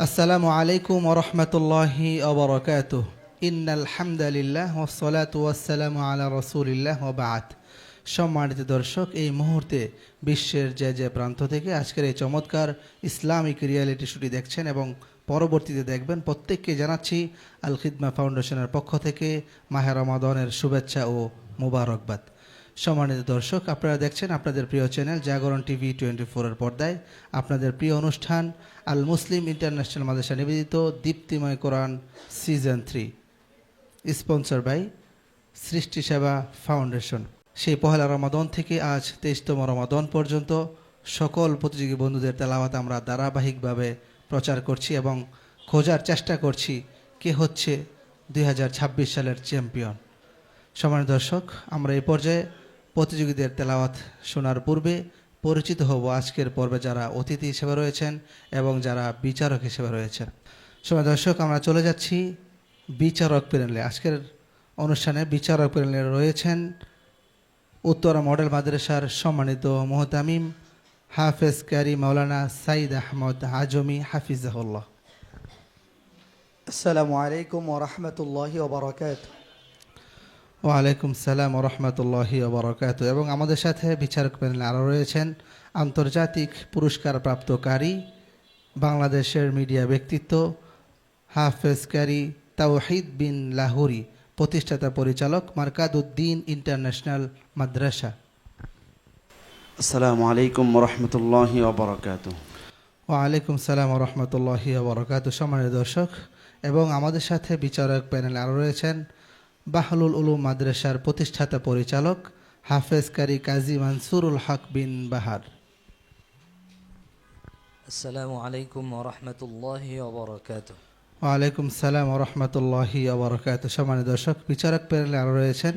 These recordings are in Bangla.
আসসালামু আলাইকুম ওয়া রাহমাতুল্লাহি ওয়া বারাকাতুহু। ইন্নাল হামদালিল্লাহ ওয়াস সালাতু ওয়াস সালামু আলা রাসূলিল্লাহ ওয়া বা'দ। সম্মানিত দর্শক, এই মুহূর্তে বিশ্বের যে প্রান্ত থেকে আজকের এই চমৎকার ইসলামিক রিয়েলিটি শোটি দেখছেন এবং পরবর্তীতে দেখবেন, প্রত্যেককে জানাচ্ছি আল খিদমা ফাউন্ডেশনের পক্ষ থেকে মাহে রমাদানের শুভেচ্ছা ও মোবারকবাদ। সম্মানিত দর্শক, আপনারা দেখছেন আপনাদের প্রিয় চ্যানেল জাগরণ টিভি 24-এর পর্দায় আপনাদের প্রিয় অনুষ্ঠান আল মুসলিম ইন্টারন্যাশনাল মাদ্রাসা নিবেদিত দীপ্তিময় কোরআন সিজন 3, স্পন্সর বাই সৃষ্টি সেবা ফাউন্ডেশন। সেই পহেলা রমাদান থেকে আজ 23তম রমাদান পর্যন্ত সকল প্রতিযোগী বন্ধুদের তেলাওয়াত আমরা ধারাবাহিকভাবে প্রচার করছি এবং খোঁজার চেষ্টা করছি কে হচ্ছে 2026 সালের চ্যাম্পিয়ন। সম্মানিত দর্শক, আমরা এই পর্যায়ে প্রতিযোগীদের তেলাওয়াত শোনার পূর্বে পরিচিত হব আজকের পর্বে যারা অতিথি হিসেবে রয়েছেন এবং যারা বিচারক হিসেবে রয়েছেন। সম্মানিত দর্শক, আমরা চলে যাচ্ছি বিচারক প্যানেলে। আজকের অনুষ্ঠানে বিচারক প্যানেলে রয়েছেন উত্তরা মডেল মাদ্রাসার সম্মানিত মুহতামিম হাফেজ কারি মাওলানা সাইদ আহমদ আজমি হাফিজাহুল্লাহ। আসসালামু আলাইকুম ওয়া রাহমাতুল্লাহি ওয়া বারাকাতুহু। ওয়ালাইকুম সালাম ওয়া রাহমাতুল্লাহি ওয়া বারাকাতুহু। এবং আমাদের সাথে বিচারক প্যানেলে আরও রয়েছেন আন্তর্জাতিক পুরস্কারপ্রাপ্তকারী বাংলাদেশের মিডিয়া ব্যক্তিত্ব হাফেজ কারি তাওহিদ বিন লাহুরি, প্রতিষ্ঠাতা পরিচালক মারকাদউদ্দিন ইন্টারন্যাশনাল মাদ্রাসা। আসসালামু আলাইকুম ওয়া রাহমাতুল্লাহি ওয়া বারাকাতুহু। ওয়ালাইকুম সালাম ওয়া রাহমাতুল্লাহি ওয়া বারাকাতুহু। সম্মানিত দর্শক, এবং আমাদের সাথে বিচারক প্যানেলে আরও রয়েছেন বাহলুল উলুম মাদ্রাসার প্রতিষ্ঠাতা পরিচালক হাফেজ কারি কাজী মানসুরুল হক বিন বাহার। আসসালামু আলাইকুম ওয়া রাহমাতুল্লাহি ওয়া বারাকাতুহু। ওয়ালাইকুম সালাম ওয়া রাহমাতুল্লাহি ওয়া বারাকাতুহু। সম্মানিত দর্শক, বিচারক প্যানেলে আরও রয়েছেন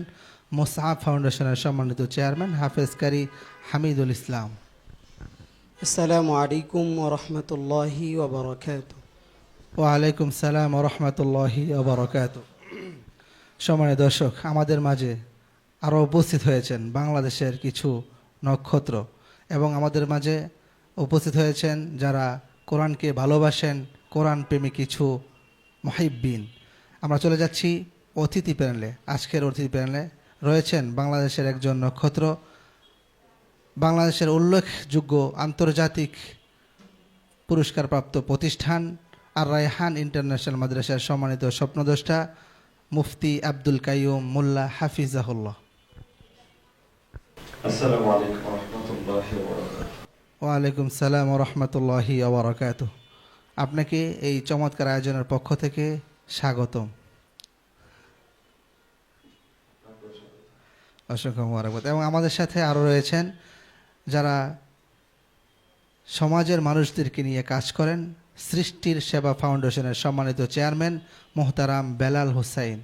মুসআব ফাউন্ডেশনের সম্মানিত চেয়ারম্যান হাফেজ কারি হামিদুল ইসলাম। আসসালামু আলাইকুম ওয়া রাহমাতুল্লাহি ওয়া বারাকাতুহু। ওয়ালাইকুম সালাম ওয়া রাহমাতুল্লাহি ওয়া বারাকাতুহু। সম্মানিত দর্শক, আমাদের মাঝে আরও উপস্থিত হয়েছেন বাংলাদেশের কিছু নক্ষত্র এবং আমাদের মাঝে উপস্থিত হয়েছেন যারা কোরআনকে ভালোবাসেন, কোরআন প্রেমী কিছু মুহিব্বিন। আমরা চলে যাচ্ছি অতিথি প্যানেলে। আজকের অতিথি প্যানেলে রয়েছেন বাংলাদেশের একজন নক্ষত্র, বাংলাদেশের উল্লেখযোগ্য আন্তর্জাতিক পুরস্কারপ্রাপ্ত প্রতিষ্ঠান আর রায়হান ইন্টারন্যাশনাল মাদ্রাসার সম্মানিত স্বপ্নদ্রষ্টা মুফতি আব্দুল কাইয়ুম মোল্লা হাফিজাহুল্লাহ। আসসালামু আলাইকুম ওয়া রাহমাতুল্লাহি ওয়া বারাকাতুহু। ওয়ালাইকুম সালাম ওয়া রাহমাতুল্লাহি ওয়া বারাকাতুহু। আপনাকে এই চমৎকার আয়োজনের পক্ষ থেকে স্বাগতম। অসংখ্য মোবারকবাদ। এবং আমাদের সাথে আরও রয়েছেন যারা সমাজের মানুষদেরকে নিয়ে কাজ করেন, সৃষ্টির সেবা ফাউন্ডেশনের সম্মানিত চেয়ারম্যান মোহতারাম বেলাল হুসাইন।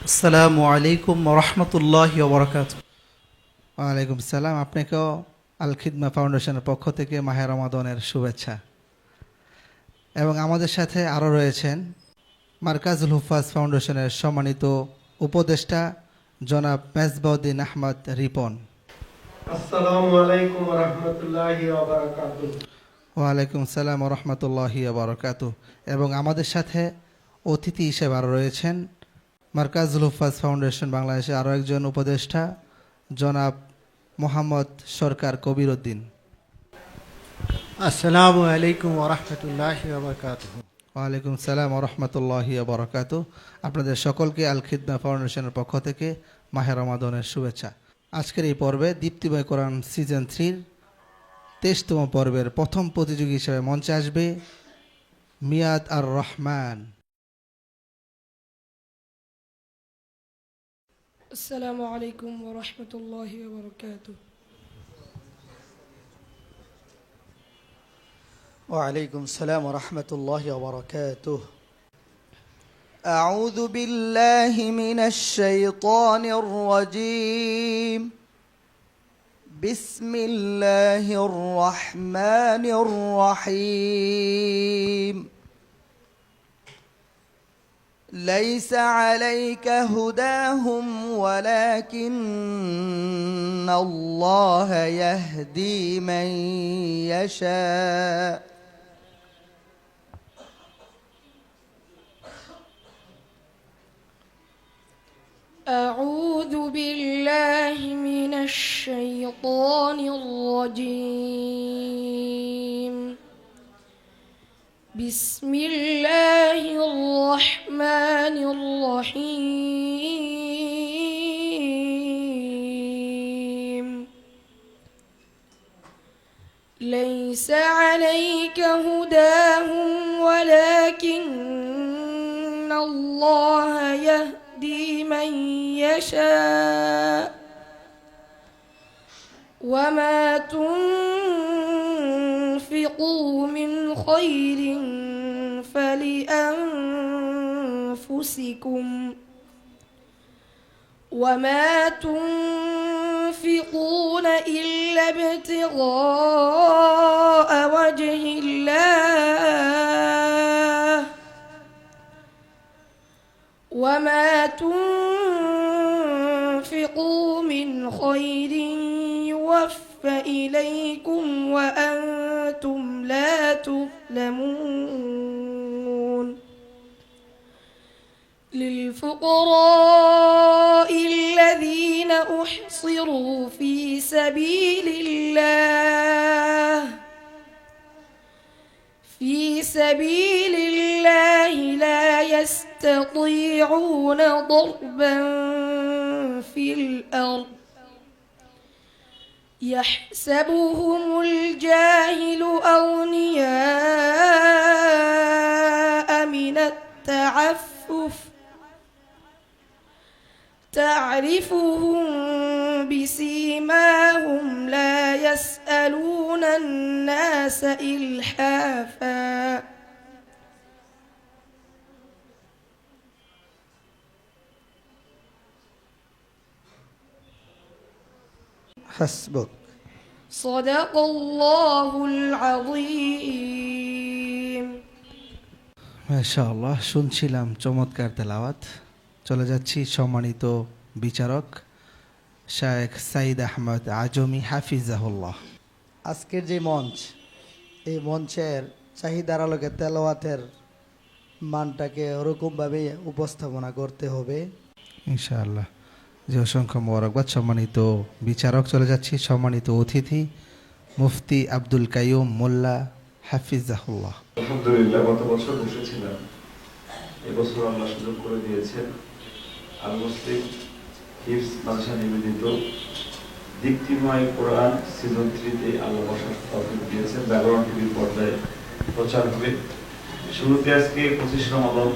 আসসালামু আলাইকুম ওয়া রাহমাতুল্লাহি ওয়া বারাকাতুহু। ওয়ালাইকুম সালাম। আপনাকেও আল খিদমা ফাউন্ডেশনের পক্ষ থেকে মাহে রমাদানের শুভেচ্ছা। এবং আমাদের সাথে আরও রয়েছেন মারকাজুল হুফাজ ফাউন্ডেশনের সম্মানিত উপদেষ্টা জনাব মেজবাউদ্দিন আহমদ রিপন। আসসালামু আলাইকুম ওয়া রাহমাতুল্লাহি ওয়া বারাকাতুহু। ওয়ালাইকুম সালাম ওয়া রাহমাতুল্লাহি ওয়া বারাকাতুহু। এবং আমাদের সাথে অতিথি হিসেবে আরও রয়েছেন মারকাজুল হুফাজ ফাউন্ডেশন বাংলাদেশের আরও একজন উপদেষ্টা জনাব মোহাম্মদ সরকার কবির উদ্দিন। আসসালামু আলাইকুম ওয়া রাহমাতুল্লাহি ওয়া বারাকাতুহু। ওয়ালাইকুম সালাম ওয়া রাহমাতুল্লাহি ওয়া বারাকাতুহু। আপনাদের সকলকে আল খিদমা ফাউন্ডেশনের পক্ষ থেকে মাহে রমাদানের শুভেচ্ছা। আজকের এই পর্বে দীপ্তিময় কোরআন সিজন 3-র 23তম পর্বের প্রথম প্রতিযোগী হিসেবে মঞ্চে আসবে মিয়াদ আর রহমান। السلام عليكم ورحمة الله وبركاته. وعليكم السلام ورحمة الله وبركاته. أعوذ بالله من الشيطان الرجيم. بسم الله الرحمن الرحيم. ليس عليك هداهم ولكن الله يهدي من يشاء أعوذ بالله من الشيطان الرجيم بسم الله الرحمن الرحيم ليس عليك هداهم ولكن الله يهدي من يشاء وما تنفقوا من خير فلأنفسكم وما تنفقون إلا ابتغاء وجه الله وما تنفقوا من خير يوفى إليكم وأنتم لا تظلمون للفقراء الذين أحصروا في سبيل الله لا يستطيعون ضربا في الأرض يحسبهم الجاهل أغنياء من التعفف تعرفهم بسيماهم لا يسألون الناس إلحافا حسبك صدق الله العظيم মাশাআল্লাহ, শুনছিলাম চমৎকার তেলাওয়াত। চলে যাচ্ছি সম্মানিত বিচারক শায়েখ সাইদ আহমদ আজমি হাফিজাহুল্লাহ। আজকের যে মঞ্চ, এই মঞ্চের চাহিদার আলোকে তেলাওয়াতের মানটাকে ওরকমভাবে উপস্থাপনা করতে হবে। ইনশাআল্লাহ। যে অসংখ্য মোবারকবাদ। সম্মানিত বিচারক, চলে যাচ্ছি সম্মানিত অতিথি মুফতি আব্দুল কাইয়ুম মোল্লা হাফিজাহুল্লাহ। আলহামদুলিল্লাহ, গত বছর বসেছিলাম, এবছর আল্লাহ সুযোগ করে দিয়েছেন। আল মুসলিম হিফজ মাদ্রাসা নিবেদিত দীপ্তিময় কোরআন সিজন 3-তে আল্লাহ বসার তৌফিক দিয়েছেন। ব্যাকরণ টিভির পর্দায় প্রচার হবে। শুরুতে আজকে 25 রমাদান,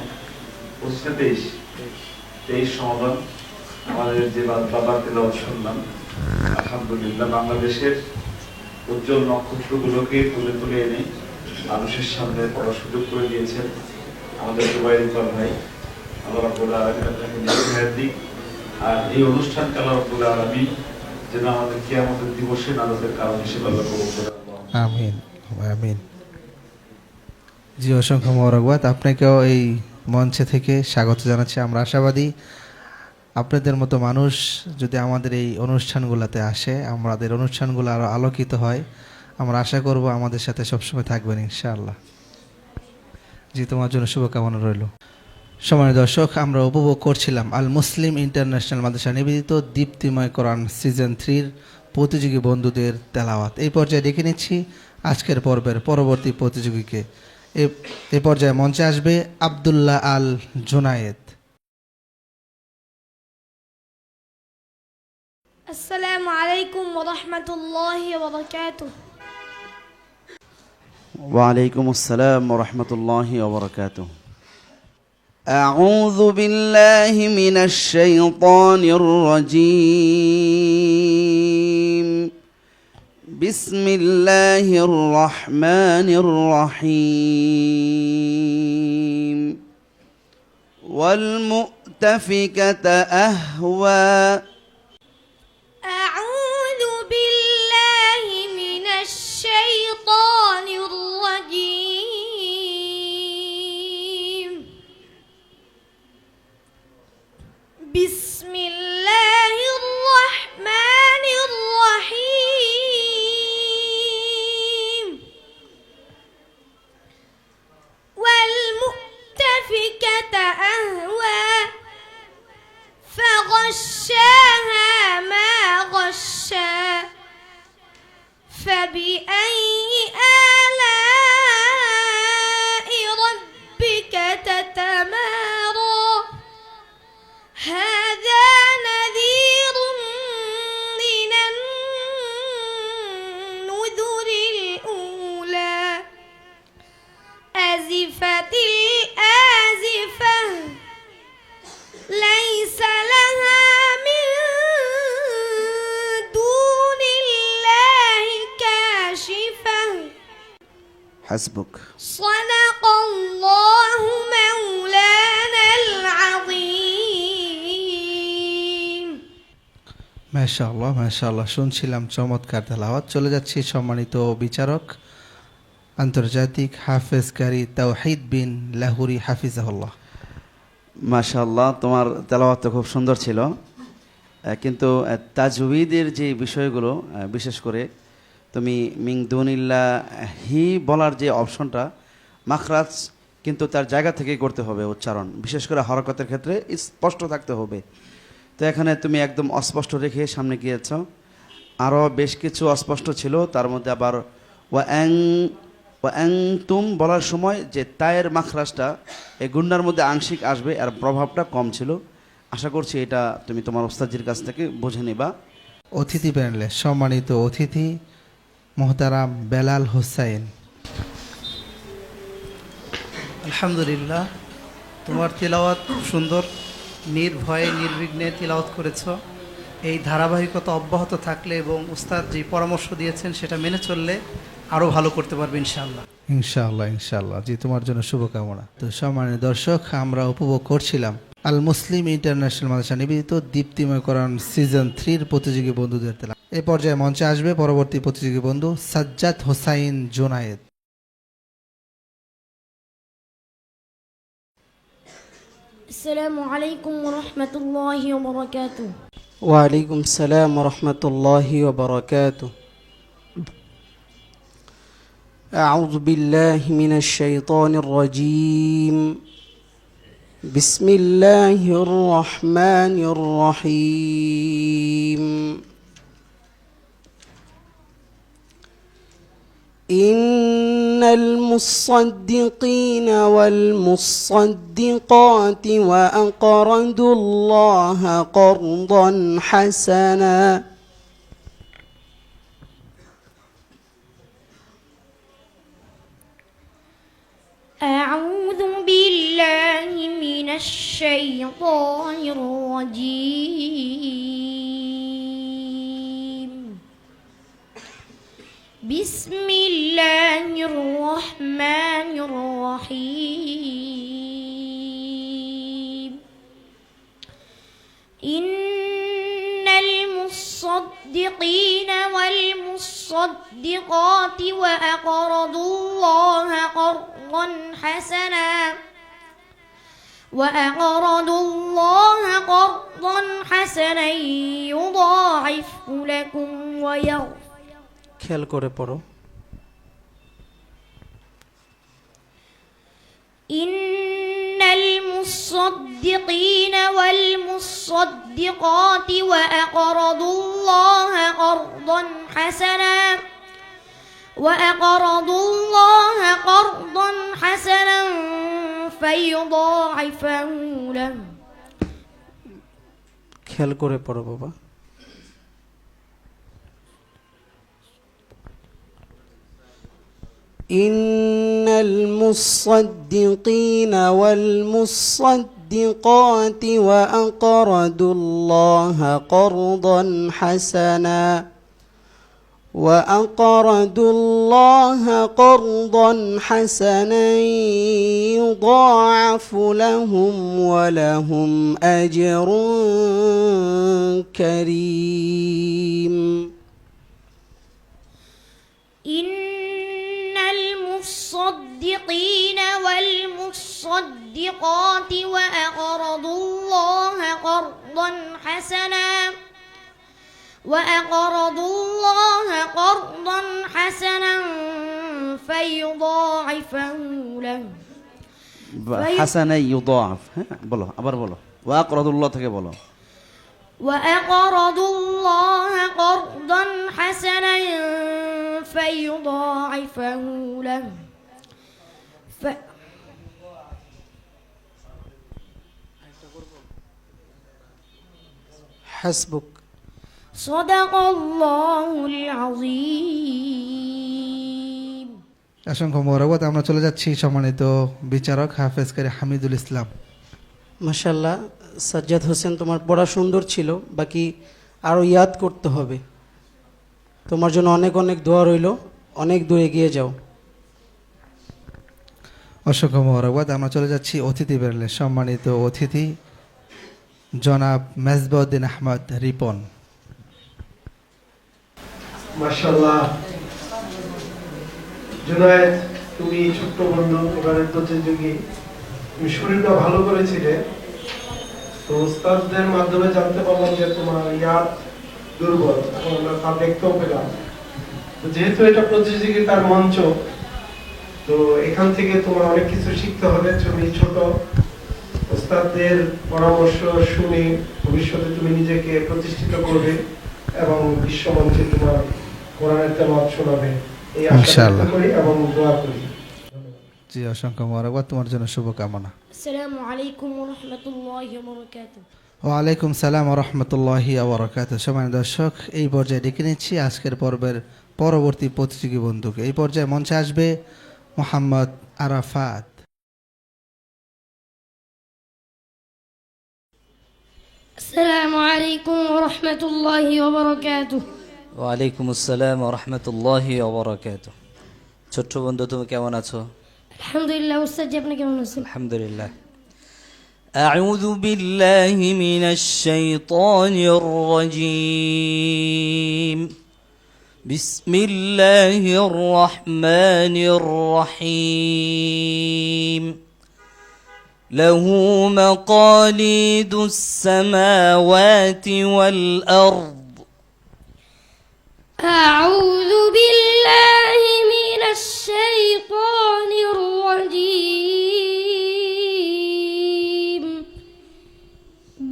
23 রমাদান আমাদের যে বাবার তেলাওয়াত শুনলাম, আলহামদুলিল্লাহ বাংলাদেশের উজ্জ্বল নক্ষত্রগুলোকে তুলে তুলে এনে মানুষের সামনে পড়ার সুযোগ করে দিয়েছেন আমাদের জুবাইর ইকবাল ভাই। আল্লাহ রাব্বুল আলামিন আপনাকে নেক দিক। আর এই অনুষ্ঠানকে আল্লাহ রাব্বুল আলামিন যেন আমাদের কিয়ামতের দিবসে নাজাতের কারণ হিসেবে আল্লাহ কবুল করে। আমিন আমিন। জি, অসংখ্য মোবারকবাদ। আপনাকেও এই মঞ্চে থেকে স্বাগত জানাচ্ছি। আমরা আশাবাদী আপনাদের মতো মানুষ যদি আমাদের এই অনুষ্ঠানগুলোতে আসে, আমাদের অনুষ্ঠানগুলো আরও আলোকিত হয়। আমরা আশা করব আমাদের সাথে সবসময় থাকবেন ইনশাআল্লাহ। জি, তোমার জন্য শুভকামনা রইল। সম্মানিত দর্শক, আমরা উপভোগ করছিলাম আল মুসলিম ইন্টারন্যাশনাল মাদ্রাসা নিবেদিত দীপ্তিময় কোরআন সিজন 3-র প্রতিযোগী বন্ধুদের তেলাওয়াত। এই পর্যায়ে ডেকে নিচ্ছি আজকের পর্বের পরবর্তী প্রতিযোগীকে। এ পর্যায়ে মঞ্চে আসবে আব্দুল্লাহ আল জুনায়েদ। আসসালামু আলাইকুম ওয়া রাহমাতুল্লাহি ওয়া বারাকাতুহু। وعليكم السلام ورحمة الله وبركاته. أعوذ بالله من الشيطان الرجيم. بسم الله الرحمن الرحيم. والمؤتفكة أهوى. أعوذ بالله من الشيطان الرجيم. بسم الله الرحمن الرحيم. والمؤتفكة أهوى. فغشاها غشاها ما غشا فبأي آلاء ربك تتمارى هذا نذير من النذر الأولى أزفت الآزفة ليس لها من دون الله كاشفة حسبك. صدق الله مولانا العظيم মাশাআল্লাহ মাশাআল্লাহ, শুনছিলাম চমৎকার তেলাওয়াত। চলে যাচ্ছি সম্মানিত বিচারক আন্তর্জাতিক হাফেজ কারি তাওহীদ বিন লাহুরি হাফিজাহুল্লাহ। মাশাআল্লাহ, তোমার তেলাওয়াত তো খুব সুন্দর ছিল, কিন্তু তাজউইদের যে বিষয়গুলো, বিশেষ করে তুমি মিং দুনিল্লাহি বলার যে অপশনটা, মাখরাজ কিন্তু তার জায়গা থেকেই করতে হবে উচ্চারণ, বিশেষ করে হরকতের ক্ষেত্রে স্পষ্ট থাকতে হবে। তো এখানে তুমি একদম অস্পষ্ট রেখে সামনে গিয়েছ। আরও বেশ কিছু অস্পষ্ট ছিল, তার মধ্যে আবার ওয়াং তুম বলার সময় যে তায়ের মাখরাজটা এই গুন্ডার মধ্যে আংশিক আসবে, আর প্রভাবটা কম ছিল। আশা করছি এটা তুমি তোমার ওস্তাদজির কাছ থেকে বুঝে নিবা। অতিথি প্যানেলে সম্মানিত অতিথি মোহতারাম বেলাল হোসাইন। আলহামদুলিল্লাহ, তোমার তিলাওয়াত খুব সুন্দর, নির্ভয়ে নির্বিঘ্নে তিলাওয়াত করেছ। এই ধারাবাহিকতা অব্যাহত থাকলে এবং উস্তাদ যে পরামর্শ দিয়েছেন সেটা মেনে চললে আরও ভালো করতে পারবে ইনশাআল্লাহ। ইনশাআল্লাহ ইনশাআল্লাহ, জি তোমার জন্য শুভকামনা। তো সম্মানিত দর্শক, আমরা উপভোগ করছিলাম আল মুসলিম ইন্টারন্যাশনাল মাদ্রাসা নিবেদিত দীপ্তিময় কোরআন সিজন 3 প্রতিযোগী বন্ধুদের তেলাওয়াত। এই পর্যায়ে মঞ্চে আসবে পরবর্তী প্রতিযোগী বন্ধু সাজ্জাদ হোসাইন জোনায়েদ। السلام عليكم ورحمة الله وبركاته ওয়ালাইকুম সালাম রহমতুল্লাহি وبركاته أعوذ بالله من الشيطان الرجيم بسم الله الرحمن الرحيم إن المصدقين والمصدقات وأقرضوا الله قرضا حسنا أعوذ بالله من الشيطان الرجيم بسم الله الرحمن الرحيم إن المصدقين والمصدقات وأقرضوا الله قرضا حسنا يضاعف لكم ويغفر খেয়াল করে পড়ো إن المصدقين والمصدقات وأقرضوا الله قرضا حسنا فيضاعفه له খেয়াল করে পড়ো বাবা إن المصدقين والمصدقات وأقرضوا الله قرضا حسنا يضاعف لهم ولهم أجر كريم إن المصدقين والمصدقات وأقرضوا الله قرضا حسنا فيضاعفه له হাসানাই ইউদাআফ। হ্যাঁ বলো, আবার বলো। ওয়াকরাদুল্লাহ থেকে বলো। وأقرضوا الله قرضا حسنا فيضاعفه له হাসবুক। صدق الله العظيم. অসংখ্য মোবারকবাদ। আমরা চলে যাচ্ছি সম্মানিত বিচারক হাফেজ কারি হামিদুল ইসলাম। মাশাল্লাহ সাজ্জাদ হোসেন, তোমার পড়া সুন্দর ছিল, বাকি আরও ইয়াদ করতে হবে। তোমার জন্য অনেক অনেক দোয়া রইল, অনেক দূর এগিয়ে যাও। অসংখ্য মোবারকবাদ। আমরা চলে যাচ্ছি অতিথি বেরলে। সম্মানিত অতিথি জনাব মেজবাউদ্দিন আহমদ রিপন। মাশাআল্লাহ জুনায়েদ, তুমি ছোট্ট বন্ধু, এবারে প্রতিযোগী, তুমি শরীরটা ভালো করেছিলে। তো উস্তাদদের মাধ্যমে জানতে পারলাম যে তোমার ইয়াদ দুর্বল, এখন আমরা তা দেখতেও পেলাম। তো যেহেতু এটা প্রতিযোগিতার মঞ্চ, তো এখান থেকে তোমার অনেক কিছু শিখতে হবে। তুমি ছোট, উস্তাদদের পরামর্শ শুনে ভবিষ্যতে তুমি নিজেকে প্রতিষ্ঠিত করবে এবং বিশ্বমঞ্চে তোমার কোরআনের তেলাওয়াত শোনাবে, এই আশা ইনশাআল্লাহ করি এবং দোয়া করি। জি, অসংখ্য মোবারকবাদ। তোমার জন্য শুভকামনা। السلام عليكم ورحمة الله وبركاته. ওয়ালাইকুম সালাম ওয়া রাহমাতুল্লাহি ওয়া বারাকাতুহু। সম্মানিত দর্শক, এই পর্যায়ে ডেকে নিচ্ছি আজকের পর্বের পরবর্তী প্রতিযোগী বন্ধুকে। এই পর্যায়ে মঞ্চে আসবে মোহাম্মদ আরাফাত। السلام عليكم ورحمة الله وبركاته. ওয়ালাইকুম আসসালাম ওয়া রাহমাতুল্লাহি ওয়া বারাকাতুহু। ছোট্ট বন্ধু, তুমি কেমন আছো? الحمد لله أستاذ جابنا كمان نسل. আলহামদুলিল্লাহ। أعوذ بالله من الشيطان الرجيم. بسم الله الرحمن الرحيم. له مقاليد السماوات والأرض. أعوذ بالله من الشيطان الرجيم.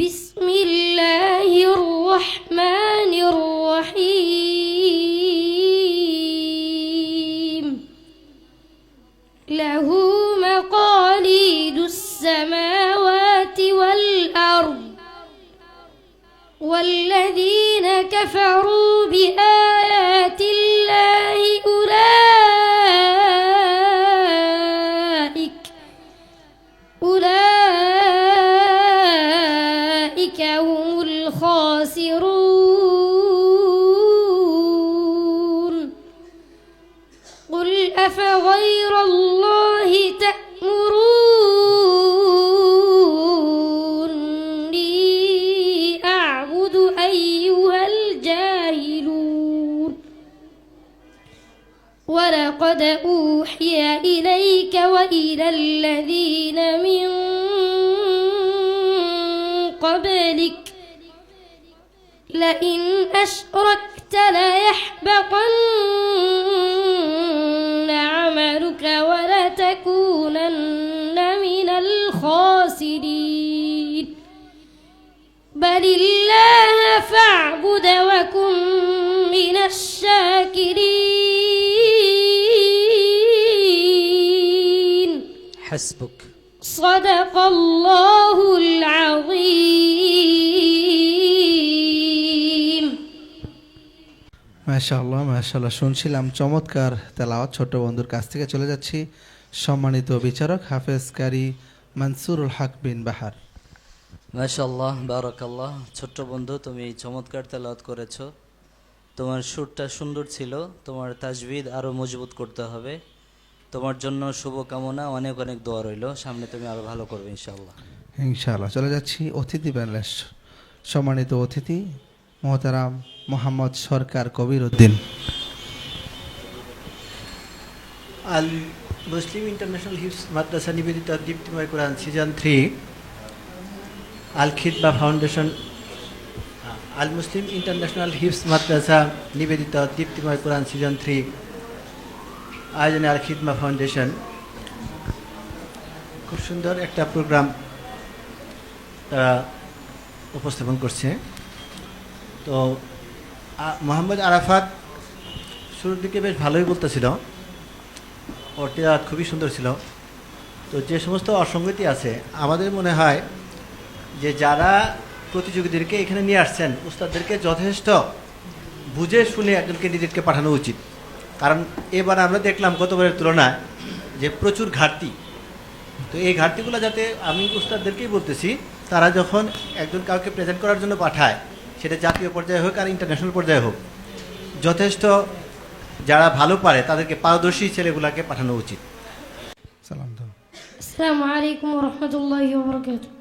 بسم الله الرحمن الرحيم. له مقاليد السماوات والأرض والذين كفروا بآيات الله أولئك هم الخاسرون. قل أفغير الله تأمروني أعبد أيها الجاهلون. ولقد أوحي إليك وإلى الذين من قبلك لئن أشركت ليحبطن عملك ولتكونن من الخاسرين. بل الله فاعبد وكن من الشاكرين. حسبك. صدق الله العظيم. মাশাআল্লাহ মাশাআল্লাহ, শুনছিলাম চমৎকার তেলাওয়াত ছোট বন্ধুর কাছ থেকে। চলে যাচ্ছি সম্মানিত বিচারক হাফেজ কারি মনসুরুল হক বিন বাহার। মাশাআল্লাহ, বারাকাল্লাহ। ছোট্ট বন্ধু, তুমি চমৎকার তেলাওয়াত করেছো। তোমার সুরটা সুন্দর ছিল, তোমার তাজবিদ আরও মজবুত করতে হবে। তোমার জন্য শুভকামনা, অনেক অনেক দোয়া রইল, সামনে তুমি আরও ভালো করবে ইনশাআল্লাহ। ইনশাআল্লাহ। চলে যাচ্ছি অতিথি প্যানেলে। সম্মানিত অতিথি মোহতারাম মোহাম্মদ সরকার কবির উদ্দিন। আল মুসলিম ইন্টারন্যাশনাল হিফজ মাদ্রাসা নিবেদিত দীপ্তিময় কোরআন সিজন 3, আল খিদমা ফাউন্ডেশন, আল মুসলিম ইন্টারন্যাশনাল হিফজ মাদ্রাসা নিবেদিত দীপ্তিময় কোরআন সিজন 3 আয়োজনে আল খিদমা ফাউন্ডেশন খুব সুন্দর একটা প্রোগ্রাম তারা উপস্থাপন করছে। তো মোহাম্মদ আরাফাত শুরুর দিকে বেশ ভালোই বলতেছিল, ওর তেলাওয়াত খুবই সুন্দর ছিল। তো যে সমস্ত অসঙ্গতি আছে, আমাদের মনে হয় যে যারা প্রতিযোগীদেরকে এখানে নিয়ে আসছেন, উস্তাদদেরকে যথেষ্ট বুঝে শুনে একজন ক্যান্ডিডেটকে পাঠানো উচিত। কারণ এবার আমরা দেখলাম গতবারের তুলনায় যে প্রচুর ঘাটতি। তো এই ঘাটতিগুলো যাতে, আমি উস্তাদদেরকেই বলতেছি, তারা যখন একজন কাউকে প্রেজেন্ট করার জন্য পাঠায়, সেটা জাতীয় পর্যায়ে হোক আর ইন্টারন্যাশনাল পর্যায়ে হোক, যথেষ্ট যারা ভালো পারে তাদেরকে পারদর্শী ছেলেগুলাকে পাঠানো উচিত। সালাম দাও। السلام عليكم ورحمة الله وبركاته